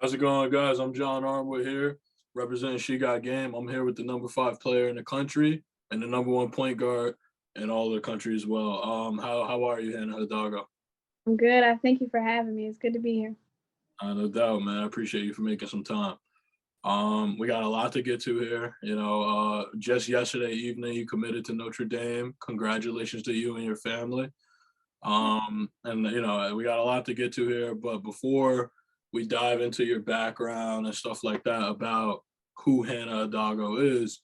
How's it going, guys? I'm John Armwood here, representing She Got Game. I'm here with the number 5 player in the country and the number 1 point guard in all the country as well. How are you, Hannah Hildago? I'm good. I thank you for having me. It's good to be here. No doubt, man. I appreciate you for making some time. We got a lot to get to here. Just yesterday evening, you committed to Notre Dame. Congratulations to you and your family. We got a lot to get to here, but before we dive into your background and stuff like that about who Hannah Hildago is,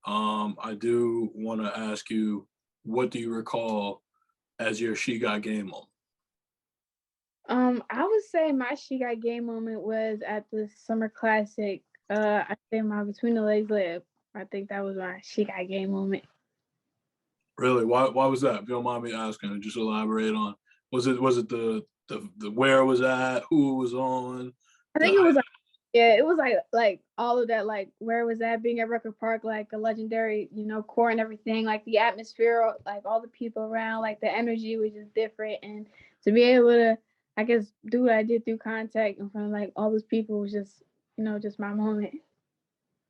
I do want to ask you, what do you recall as your She Got Game moment? I would say my She Got Game moment was at the Summer Classic. I say my Between the Legs lip. I think that was my She Got Game moment. Really? Why was that? If you don't mind me asking, just elaborate on. Was it the where it was at, who it was on? I think it was it was like all of that, like where it was at, being at Record Park, like a legendary, core and everything, like the atmosphere, like all the people around, like the energy was just different, and to be able to, I guess, do what I did through contact in front of like all those people was just, just my moment.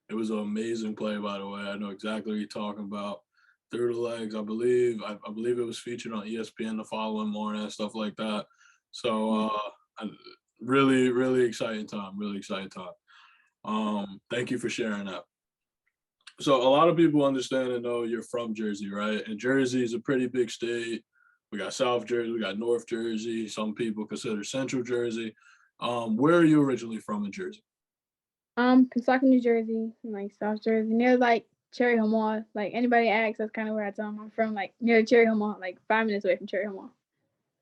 It was an amazing play, by the way. I know exactly what you're talking about. Through the legs, I believe. I believe it was featured on ESPN the following morning and stuff like that. So, really, really exciting time. Really exciting time. Thank you for sharing that. So, a lot of people understand and know you're from Jersey, right? And Jersey is a pretty big state. We got South Jersey, we got North Jersey. Some people consider Central Jersey. Where are you originally from in Jersey? Pensacola, New Jersey, like South Jersey, near like Cherry Hill Mall. Like anybody asks, that's kind of where I tell them I'm from, like near Cherry Hill Mall, like 5 minutes away from Cherry Hill Mall.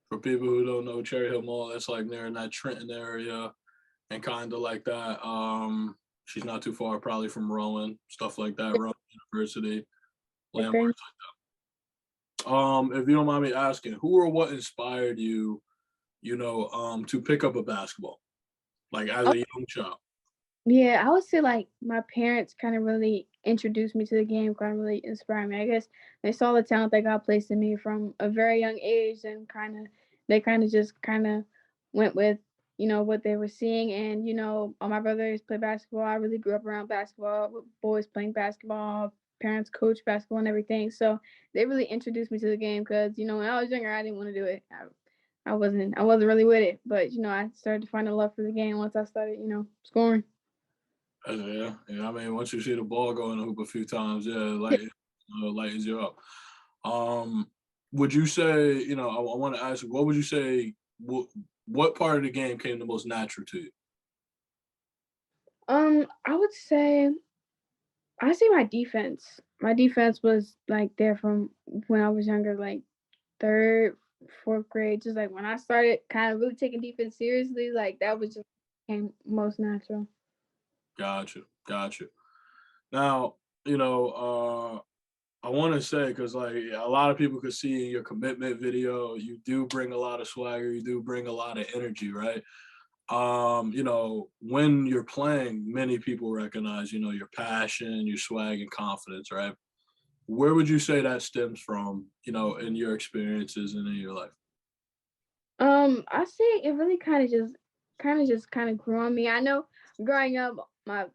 For people who don't know, Cherry Hill Mall, that's like near in that Trenton area and kind of like that. She's not too far, probably from Rowan, stuff like that. Rowan University, Okay. landmarks. If you don't mind me asking, who or what inspired you, to pick up a basketball, like as a young child? Yeah, I would say like my parents kind of really introduced me to the game, kind of really inspired me. I guess they saw the talent that God placed in me from a very young age, and they kind of just kind of went with what they were seeing. And all my brothers play basketball. I really grew up around basketball, with boys playing basketball. Parents coach basketball and everything, so they really introduced me to the game. Because when I was younger, I didn't want to do it. I wasn't really with it, but I started to find a love for the game once I started scoring. Yeah. I mean, once you see the ball go in the hoop a few times, yeah, lightens you up. Um, would you say, I want to ask you, what would you say, what part of the game came the most natural to you? I would say I say my defense. My defense was like there from when I was younger, like third, fourth grade. Just like when I started kind of really taking defense seriously, like that was just came most natural. Gotcha. Now, I want to say, because like a lot of people could see in your commitment video, you do bring a lot of swagger, you do bring a lot of energy, right? When you're playing, many people recognize, your passion, your swag and confidence, right? Where would you say that stems from, in your experiences and in your life? I say it really kind of grew on me. I know growing up, my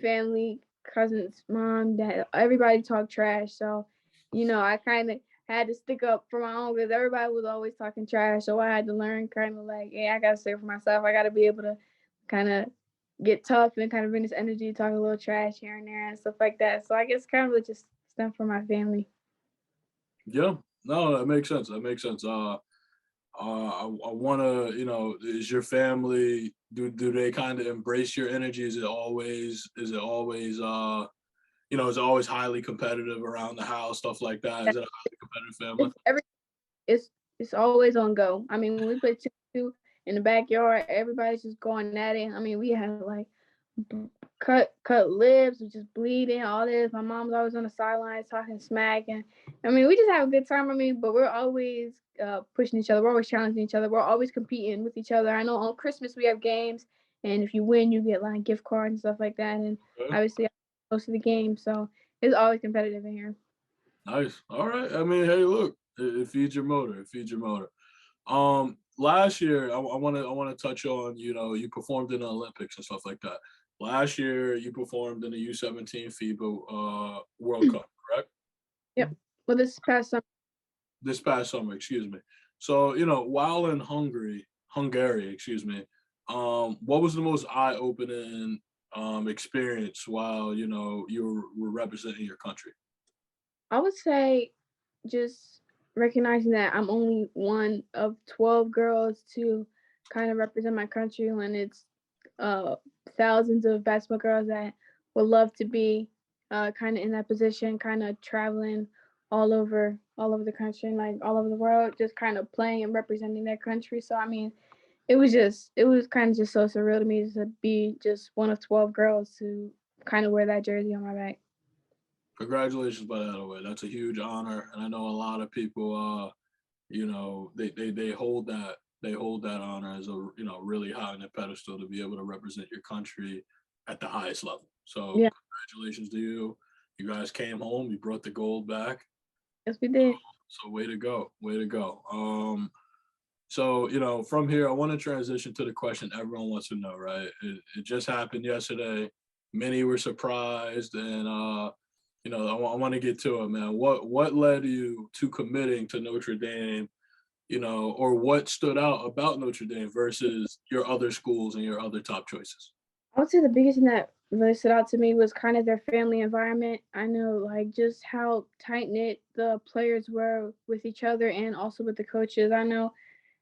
family, cousins, mom, dad, everybody talked trash. So, I kind of had to stick up for my own because everybody was always talking trash. So I had to learn kind of like, yeah, I gotta say it for myself. I gotta be able to kind of get tough and kind of bring this energy, talk a little trash here and there and stuff like that. So I guess kind of just stem from my family. Yeah, no, that makes sense. That makes sense. I want to, is your family, do they kind of embrace your energy? Is it always highly competitive around the house, stuff like that? Is it a highly competitive family? It's every it's it's always on go. I mean, when we play two in the backyard, everybody's just going at it. I mean, we had like cut lips, just bleeding, all this. My mom's always on the sidelines talking smack, and I mean, we just have a good time. I mean, but we're always pushing each other. We're always challenging each other. We're always competing with each other. I know on Christmas we have games, and if you win, you get like gift cards and stuff like that. And Okay. obviously, I'm close to the game, so it's always competitive in here. Nice. All right. I mean, hey, look, it feeds your motor. It feeds your motor. last year, I wanna touch on, you performed in the Olympics and stuff like that. Last year, you performed in the U17 FIBA World Cup, correct? Yep. Well, this past summer, This past summer, excuse me. So, while in Hungary, excuse me, what was the most eye-opening experience while, you were representing your country? I would say just recognizing that I'm only one of 12 girls to kind of represent my country when it's uh, thousands of basketball girls that would love to be kind of in that position, kind of traveling all over the country and like all over the world, just kind of playing and representing their country. So I mean, it was kind of just so surreal to me to be just one of 12 girls to kind of wear that jersey on my back. Congratulations, by the way. That's a huge honor, and I know a lot of people. They hold that honor as a really high on the pedestal to be able to represent your country at the highest level. So Yeah, congratulations to you. You guys came home. You brought the gold back. yes, we did. So way to go, way to go. So from here, I want to transition to the question everyone wants to know. Right? It just happened yesterday. Many were surprised, and I want to get to it, man. What led you to committing to Notre Dame? Or what stood out about Notre Dame versus your other schools and your other top choices? I would say the biggest thing that really stood out to me was kind of their family environment. I know like just how tight knit the players were with each other and also with the coaches. I know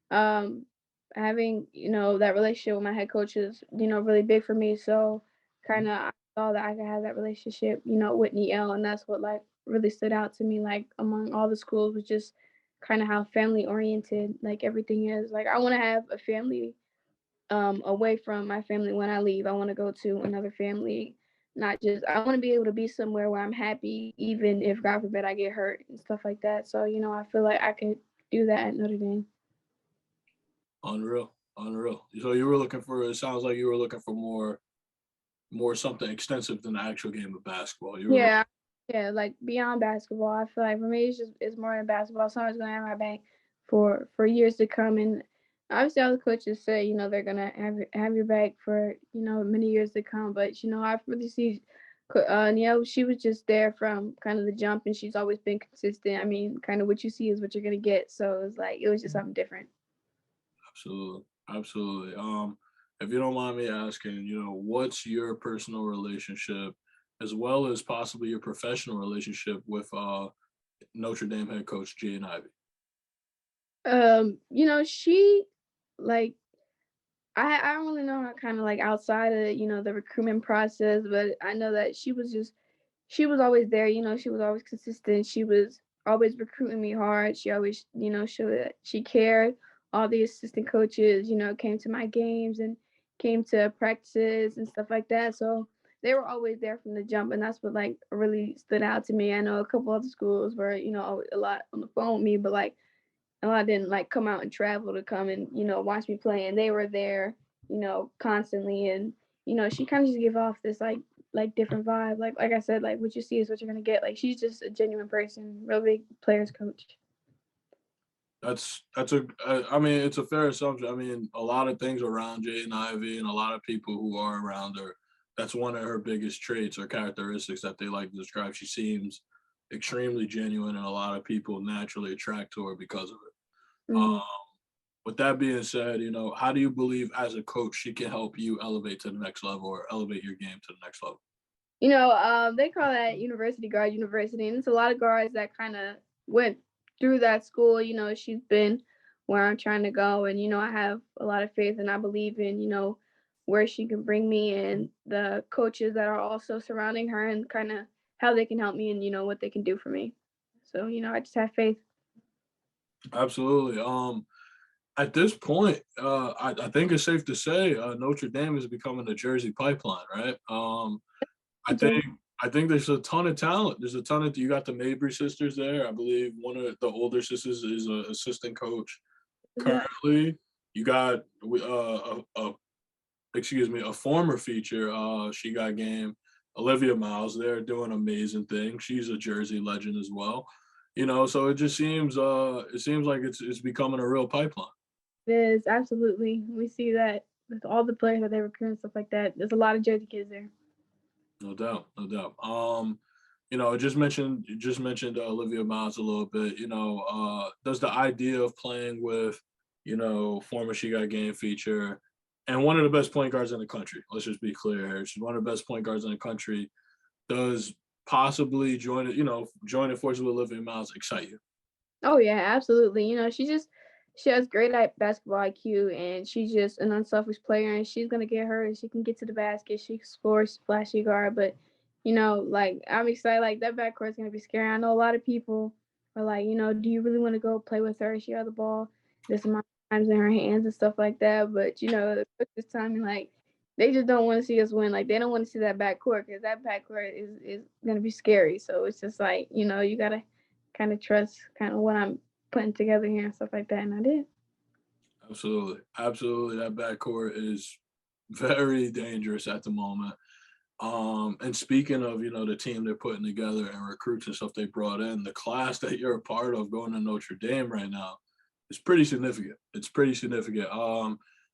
um, having that relationship with my head coach is really big for me. So kind of I saw that I could have that relationship with Niel, and that's what like really stood out to me like among all the schools was just kind of how family oriented like everything is. Like I want to have a family away from my family when I leave. I want to go to another family. Not just I want to be able to be somewhere where I'm happy, even if God forbid I get hurt and stuff like that. So I feel like I could do that at Notre Dame. Unreal, unreal. So you were looking for. It sounds like you were looking for more something extensive than the actual game of basketball. You were looking. Yeah, yeah, like beyond basketball, I feel like for me it's more than basketball. Someone's gonna have my back for years to come, and obviously all the coaches say they're gonna have your back for many years to come. But I really see, she was just there from kind of the jump, and she's always been consistent. I mean, kind of what you see is what you're gonna get. So it's like it was just something different. Absolutely, absolutely. If you don't mind me asking, what's your personal relationship, as well as possibly your professional relationship with Notre Dame head coach Jane Ivey? She like I don't really know her kind of like outside of the recruitment process, but I know that she was always there. She was always consistent. She was always recruiting me hard. She always showed that she cared. All the assistant coaches came to my games and came to practices and stuff like that. So they were always there from the jump, and that's what like really stood out to me. I know a couple other schools were a lot on the phone with me, but like and I didn't like come out and travel to come and watch me play, and they were there constantly, and she kind of just give off this like different vibe, like I said, like what you see is what you're gonna get. Like she's just a genuine person, real big players coach. I mean, it's a fair assumption. I mean, a lot of things around Jaden Ivey and a lot of people who are around her, that's one of her biggest traits or characteristics that they like to describe. She seems extremely genuine, and a lot of people naturally attract to her because of it. Mm-hmm. With that being said, how do you believe as a coach she can help you elevate to the next level or elevate your game to the next level? They call that university guard university, and it's a lot of guards that kind of went through that school. She's been where I'm trying to go, and I have a lot of faith, and I believe in where she can bring me, and the coaches that are also surrounding her, and kind of how they can help me, and what they can do for me. So I just have faith. Absolutely. At this point, I think it's safe to say Notre Dame is becoming a Jersey pipeline, right? I think I think there's a ton of talent. There's a ton of you got the Mabry sisters there. I believe one of the older sisters is an assistant coach Yeah. currently. You got a former feature. She got game. Olivia Miles. They're doing amazing things. She's a Jersey legend as well. So it just seems it seems like it's becoming a real pipeline. It is, absolutely. We see that with all the players that they recruit and stuff like that. There's a lot of Jersey kids there. No doubt, no doubt. You just mentioned Olivia Miles a little bit. Does the idea of playing with, former She Got Game feature and one of the best point guards in the country. Let's just be clear here. She's one of the best point guards in the country. Does possibly joining forces with Olivia Miles excite you? Oh yeah, absolutely. She has great basketball IQ, and she's just an unselfish player, and she's gonna get hers. She can get to the basket. She scores, flashy guard, but like I'm excited. Like that backcourt is gonna be scary. I know a lot of people are like, do you really want to go play with her? She has the ball this amount of times in her hands and stuff like that. But the coaches timing, like they just don't want to see us win. Like they don't want to see that backcourt because that backcourt is gonna be scary. So it's just like you gotta kind of trust kind of what I'm putting together here and stuff like that. And I did. Absolutely, absolutely. That backcourt is very dangerous at the moment. And speaking of, the team they're putting together and recruits and stuff they brought in, the class that you're a part of going to Notre Dame right now is pretty significant. It's pretty significant.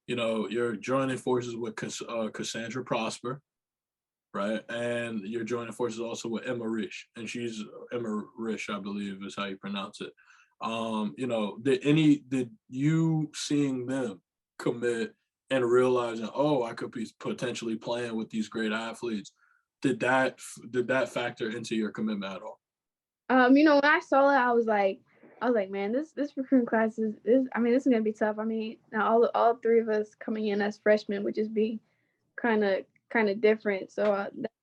You're joining forces with Cassandra Prosper, right? And you're joining forces also with Emma Rish, and she's Emma Rish, I believe, is how you pronounce it. Did you seeing them commit and realizing, oh, I could be potentially playing with these great athletes? Did that factor into your commitment at all? When I saw it, I was like, man, this recruiting class is I mean, this is gonna be tough. I mean, now all three of us coming in as freshmen would just be kind of different. So that's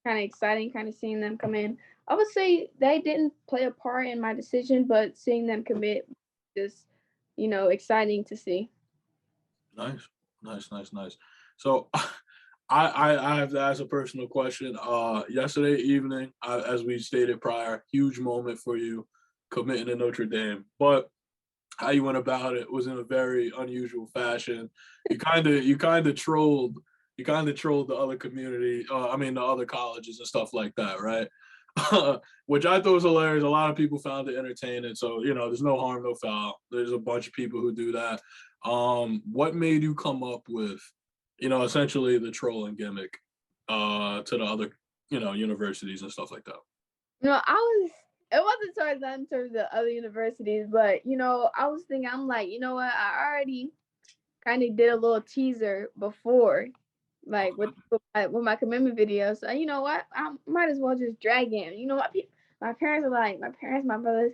kind of exciting, kind of seeing them come in. I would say they didn't play a part in my decision, but seeing them commit just exciting to see. Nice, nice, nice, nice. So, I have to ask a personal question. Yesterday evening, as we stated prior, huge moment for you committing to Notre Dame, but how you went about it was in a very unusual fashion. You kind of trolled the other community. I mean, the other colleges and stuff like that, right? Which I thought was hilarious. A lot of people found it entertaining. So there's no harm, no foul. There's a bunch of people who do that. What made you come up with, essentially the trolling gimmick, to the other, universities and stuff like that? I was. It wasn't towards them in terms of other universities, but I was thinking, I'm like, you know what? I already kind of did a little teaser before, like with my commitment video. So you know what? I might as well just drag in. My parents are like, my brothers,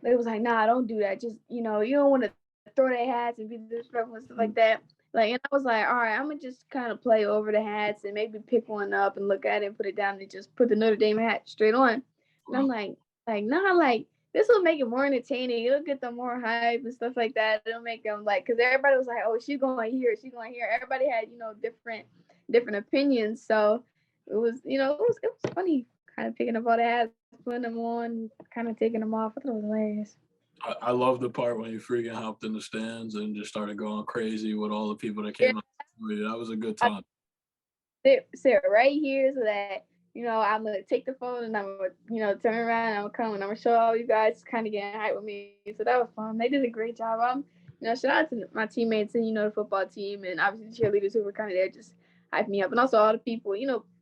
they was like, nah, don't do that. Just you don't want to throw their hats and be disrespectful and stuff like that. Like, and I was like, all right, I'm gonna just kind of play over the hats and maybe pick one up and look at it and put it down and just put the Notre Dame hat straight on. And I'm Wow. like, nah, like this will make it more entertaining. It'll get them more hype and stuff like that. It'll make them like, because everybody was like, oh, she's going here. Everybody had different opinions. So it was funny, kind of picking up all the hats, putting them on, kind of taking them off. I thought it was hilarious. I love the part when you freaking hopped in the stands and just started going crazy with all the people that Yeah, came up for you. That was a good I time. sit right here so that I'm gonna take the phone and I'm gonna turn around and I'm gonna come and I'm gonna show all you guys kind of getting hype with me. So that was fun. They did a great job. Shout out to my teammates and the football team and obviously the cheerleaders who were kind of there just hype me up, and also all the people,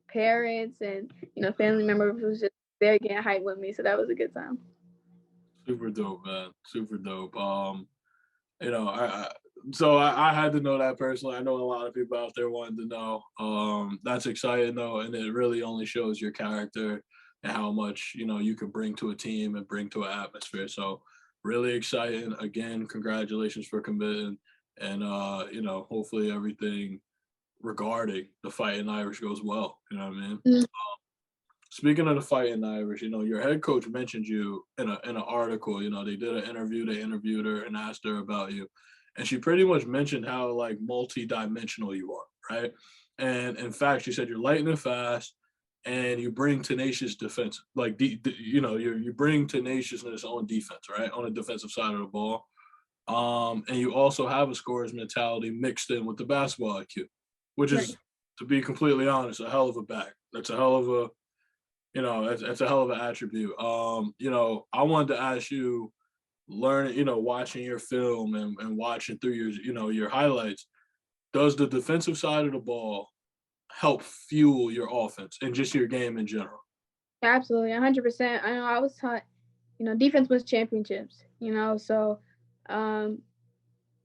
parents and family members who was just there getting hype with me. So that was a good time. Super dope, man. Super dope. I so I had to know that personally. I know a lot of people out there wanted to know. That's exciting though, and it really only shows your character and how much you can bring to a team and bring to an atmosphere. So really exciting. Again, congratulations for committing, and hopefully everything regarding the Fighting Irish goes well. You know what I mean? Mm. Speaking of the Fighting Irish, your head coach mentioned you in an article. They did an interview. They interviewed her and asked her about you, and she pretty much mentioned how like multi-dimensional you are, right? And in fact, she said you're lightning fast, and you bring tenacious defense. Like you bring tenaciousness on defense, right? On the defensive side of the ball. And you also have a scorer's mentality mixed in with the basketball IQ, which Right. is, to be completely honest, a hell of a back. That's a hell of a that's a hell of an attribute. I wanted to ask you, learning, watching your film and watching through your, your highlights, does the defensive side of the ball help fuel your offense and just your game in general? Absolutely, 100%. I know I was taught, defense wins championships. So um,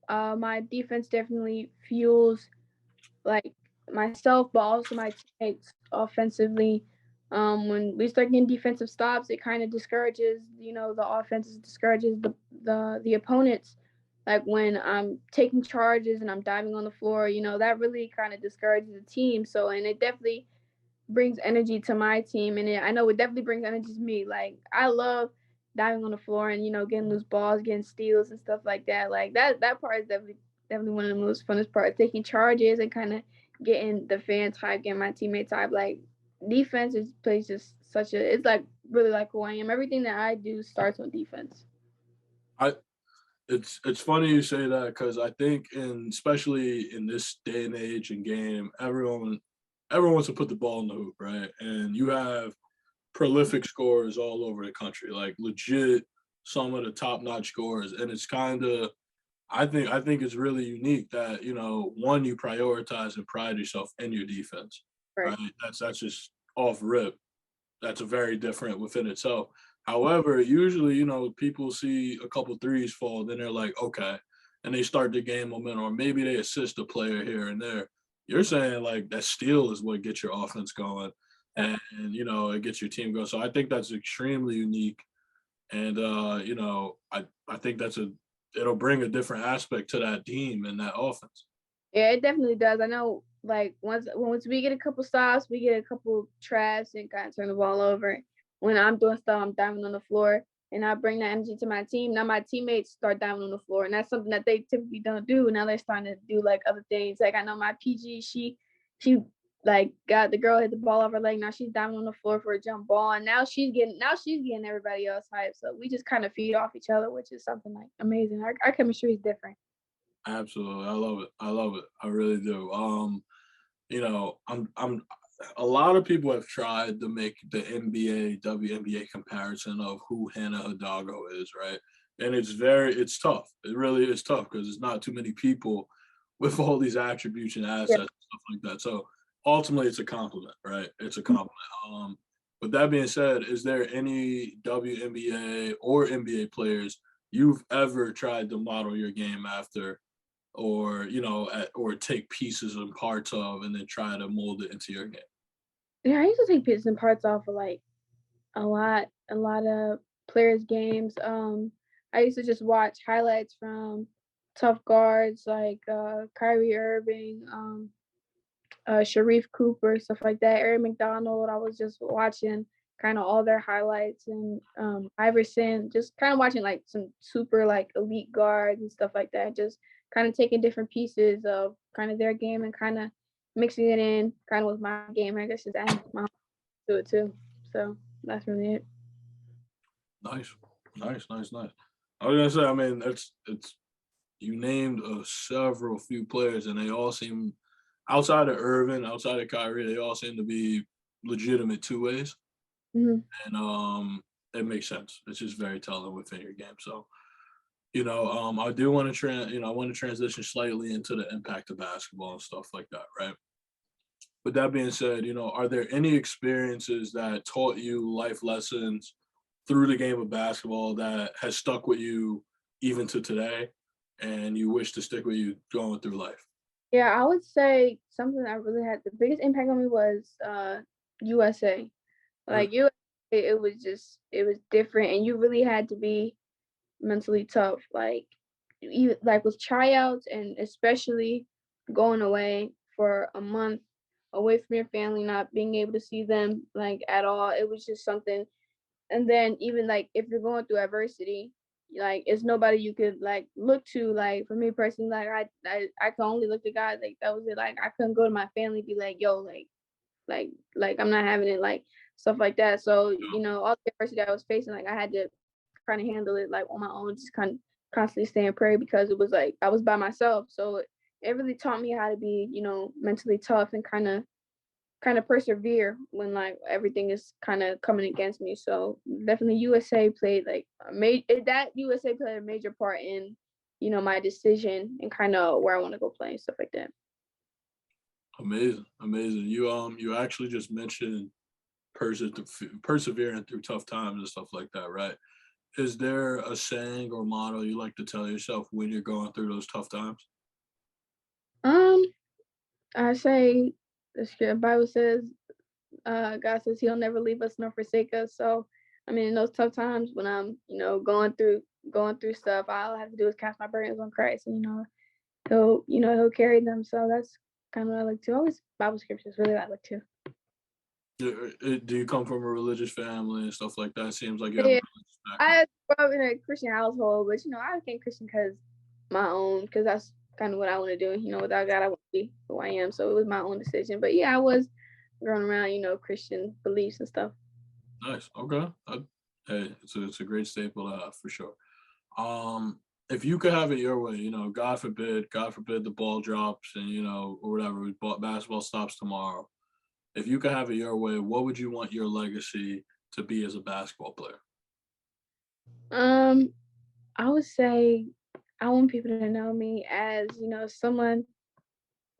my defense definitely fuels like myself, but also my teammates offensively. When we start getting defensive stops, it kind of discourages, the offenses, discourages the opponents. Like when I'm taking charges and I'm diving on the floor, that really kind of discourages the team. So, and it definitely brings energy to my team, and I know it definitely brings energy to me. Like I love diving on the floor and getting loose balls, getting steals and stuff like that. Like that part is definitely one of the most funnest parts. Taking charges and kind of getting the fans hype, getting my teammates hype. Like defense is plays just such a. It's like really like who I am. Everything that I do starts with defense. I it's funny you say that because I think especially in this day and age and game, everyone wants to put the ball in the hoop, right? And you have prolific scorers all over the country, like legit some of the top notch scorers. And it's kind of I think it's really unique that, one, you prioritize and pride yourself in your defense, Right. right? That's just off rip. That's a very different within itself. However, usually, people see a couple threes fall, then they're like, okay, and they start the game momentum, or maybe they assist a player here and there. You're saying like that steal is what gets your offense going, and it gets your team going. So I think that's extremely unique, and I think it'll bring a different aspect to that team and that offense. Yeah, it definitely does. I know, like once we get a couple stops, we get a couple traps and kind of turn the ball over. When I'm doing stuff, I'm diving on the floor, and I bring that energy to my team. Now my teammates start diving on the floor, and that's something that they typically don't do. Now they're starting to do like other things. Like I know my PG, she like got the girl hit the ball off her leg. Now she's diving on the floor for a jump ball, and now she's getting everybody else hype. So we just kind of feed off each other, which is something like amazing. Our chemistry is different. Absolutely, I love it. I love it. I really do. I'm a lot of people have tried to make the NBA WNBA comparison of who Hannah Hildago is, right? And it's tough. It really is tough because there's not too many people with all these attributes and assets and stuff like that. So ultimately, it's a compliment, right? It's a compliment. With that being said, is there any WNBA or NBA players you've ever tried to model your game after, or or take pieces and parts of, and then try to mold it into your game? Yeah, I used to take bits and parts off of like a lot of players' games. I used to just watch highlights from tough guards like Kyrie Irving, Sharif Cooper, stuff like that. Eric McDonald. I was just watching kind of all their highlights and Iverson. Just kind of watching like some super like elite guards and stuff like that. Just kind of taking different pieces of kind of their game and kind of mixing it in kind of with my game. I guess just adding my own to it too. So that's really it. Nice, nice, nice, nice. I was gonna say, I mean, it's you named several few players, and they all seem outside of Irvin, outside of Kyrie, they all seem to be legitimate two ways, Mhm. and it makes sense. It's just very telling within your game. So I do want to I want to transition slightly into the impact of basketball and stuff like that, right? With that being said, are there any experiences that taught you life lessons through the game of basketball that has stuck with you even to today, and you wish to stick with you going through life? Yeah, I would say something that really had the biggest impact on me was USA. Really? Like USA, it was different, and you really had to be mentally tough. Like you like with tryouts, and especially going away for a month away from your family, not being able to see them like at all. It was just something. And then even like if you're going through adversity, like it's nobody you could like look to. Like for me personally, like I can only look to God. Like that was it. Like I couldn't go to my family, be like, yo, like I'm not having it, like stuff like that. So all the adversity I was facing, like I had to kind of handle it like on my own, just kind of constantly stay in prayer because it was like I was by myself. So it really taught me how to be, mentally tough and kind of kind of persevere when like everything is kind of coming against me. So definitely USA played like that USA played a major part in my decision and kind of where I want to go play and stuff like that. Amazing, amazing. You actually just mentioned persevering through tough times and stuff like that, right? Is there a saying or motto you like to tell yourself when you're going through those tough times? Um, I say the Bible says, God says He'll never leave us nor forsake us. So, I mean, in those tough times when I'm, going through stuff, all I have to do is cast my burdens on Christ, and He'll carry them. So that's kind of what I like to. Always Bible scriptures, really, what I like to. Do you come from a religious family and stuff like that? Seems like you have a Yeah, religious background. I grew up in a Christian household, but I became Christian because that's kind of what I want to do. Without God, I wouldn't be who I am. So it was my own decision. But yeah, I was growing around, Christian beliefs and stuff. Nice. Okay. Hey, it's a great staple to have for sure. Um, if you could have it your way, God forbid the ball drops and or whatever, basketball stops tomorrow. If you could have it your way, what would you want your legacy to be as a basketball player? Um, I would say I want people to know me as, someone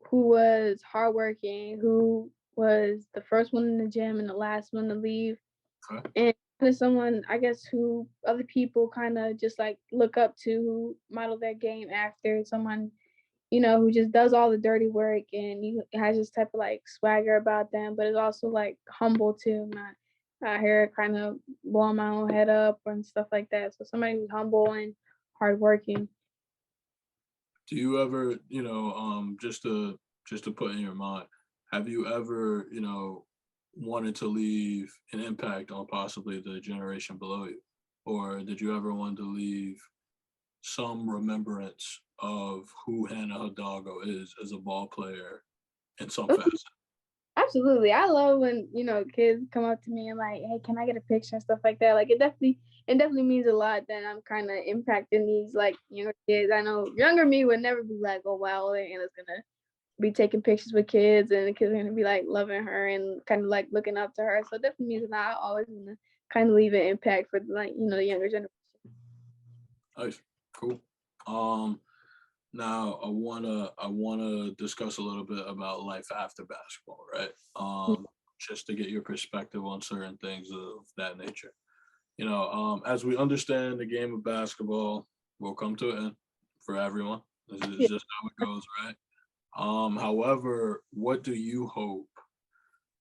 who was hardworking, who was the first one in the gym and the last one to leave, Okay. and kind of someone I guess who other people kind of just like look up to, who model their game after. Someone who just does all the dirty work and has this type of like swagger about them, but is also like humble too, not out here kind of blowing my own head up and stuff like that. So somebody who's humble and hardworking. Do you ever, just to put in your mind, have you ever, wanted to leave an impact on possibly the generation below you? Or did you ever want to leave some remembrance of who Hannah Hildago is as a ball player in some facet? Absolutely. I love when, kids come up to me and like, hey, can I get a picture and stuff like that? Like it definitely means a lot that I'm kind of impacting these like younger kids. I know younger me would never be like, oh wow, Anna's gonna be taking pictures with kids and the kids are gonna be like loving her and kind of like looking up to her. So it definitely means a lot. I always wanna kind of leave an impact for like, the younger generation. Nice, cool. Um, Now I wanna discuss a little bit about life after basketball, right? Just to get your perspective on certain things of that nature. As we understand the game of basketball will come to an end for everyone. This is Yeah. just how it goes, right? However, what do you hope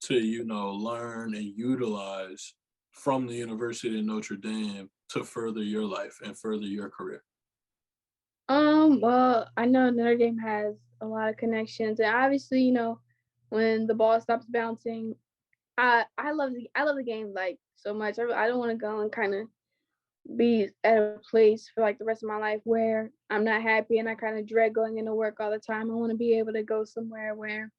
to, learn and utilize from the University of Notre Dame to further your life and further your career? Well, I know Notre Dame has a lot of connections, and obviously, when the ball stops bouncing, I love the game like so much. I don't want to go and kind of be at a place for like the rest of my life where I'm not happy and I kind of dread going into work all the time. I want to be able to go somewhere where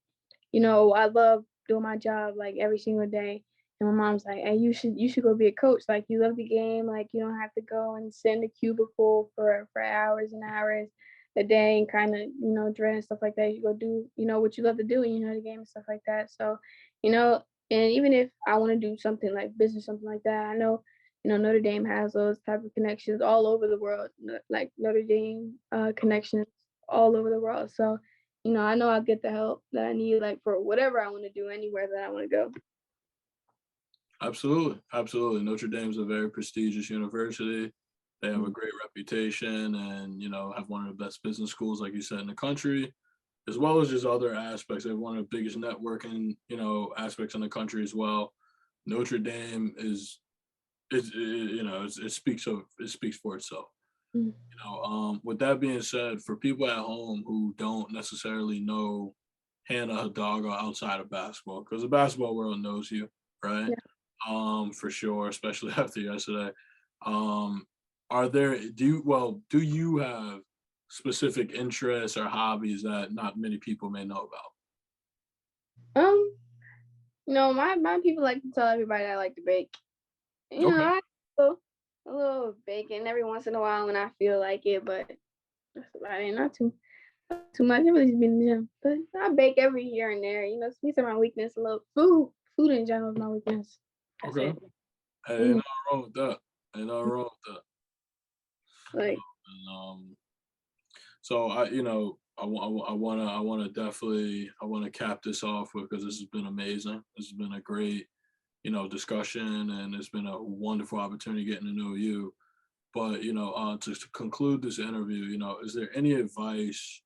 I love doing my job like every single day. And my mom's like, hey, you should go be a coach. Like you love the game. Like you don't have to go and sit in the cubicle for hours and hours a day and kind of, dread and stuff like that. You go do, what you love to do and the game and stuff like that. So, and even if I want to do something like business, something like that, I know, Notre Dame has those type of connections all over the world, like Notre Dame connections all over the world. So I know I'll get the help that I need, like for whatever I want to do, anywhere that I want to go. Absolutely, absolutely. Notre Dame's a very prestigious university. They have a Mm. great reputation and, have one of the best business schools, like you said, in the country, as well as just other aspects. They have one of the biggest networking, aspects in the country as well. Notre Dame it speaks for itself. Mm. With that being said, for people at home who don't necessarily know Hannah Hidalgo outside of basketball, because the basketball world knows you, right? Yeah. For sure, especially after yesterday. Um, are there do you have specific interests or hobbies that not many people may know about? Um, my people like to tell everybody I like to bake. Okay. I do a little baking every once in a while when I feel like it, but that's about it. Not too. Too much. I really just been in the gym, but I bake every here and there. You know, sweets are my weakness. A little food in general is my weakness. That's Okay. it. Hey, ain't Mm, nothing wrong with that. Ain't nothing wrong with that. like, And, so I wanna definitely I wanna cap this off with because this has been amazing. This has been a great discussion, and it's been a wonderful opportunity getting to know you. But to conclude this interview, is there any advice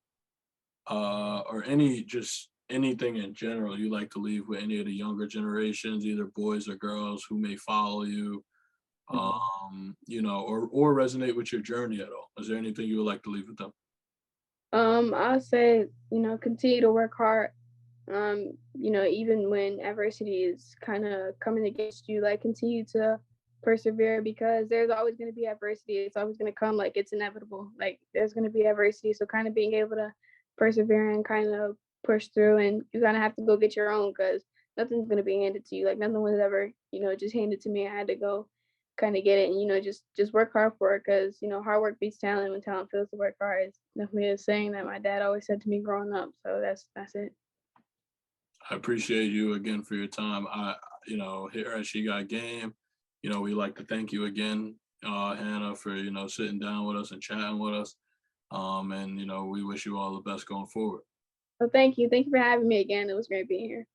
or any just anything in general you like to leave with any of the younger generations, either boys or girls who may follow you, or resonate with your journey at all? Is there anything you would like to leave with them? I'll say, continue to work hard. Even when adversity is kind of coming against you, like continue to persevere because there's always going to be adversity. It's always going to come, like it's inevitable. Like there's going to be adversity. So kind of being able to persevere and kind of push through, and you kind of have to go get your own because nothing's going to be handed to you. Like nothing was ever, just handed to me. I had to go kind of get it, and just work hard for it because hard work beats talent. When talent fails to work hard, is definitely a saying that my dad always said to me growing up. So that's it. I appreciate you again for your time. Here at She Got Game, we like to thank you again, Hannah, for sitting down with us and chatting with us. And we wish you all the best going forward. So thank you for having me again. It was great being here.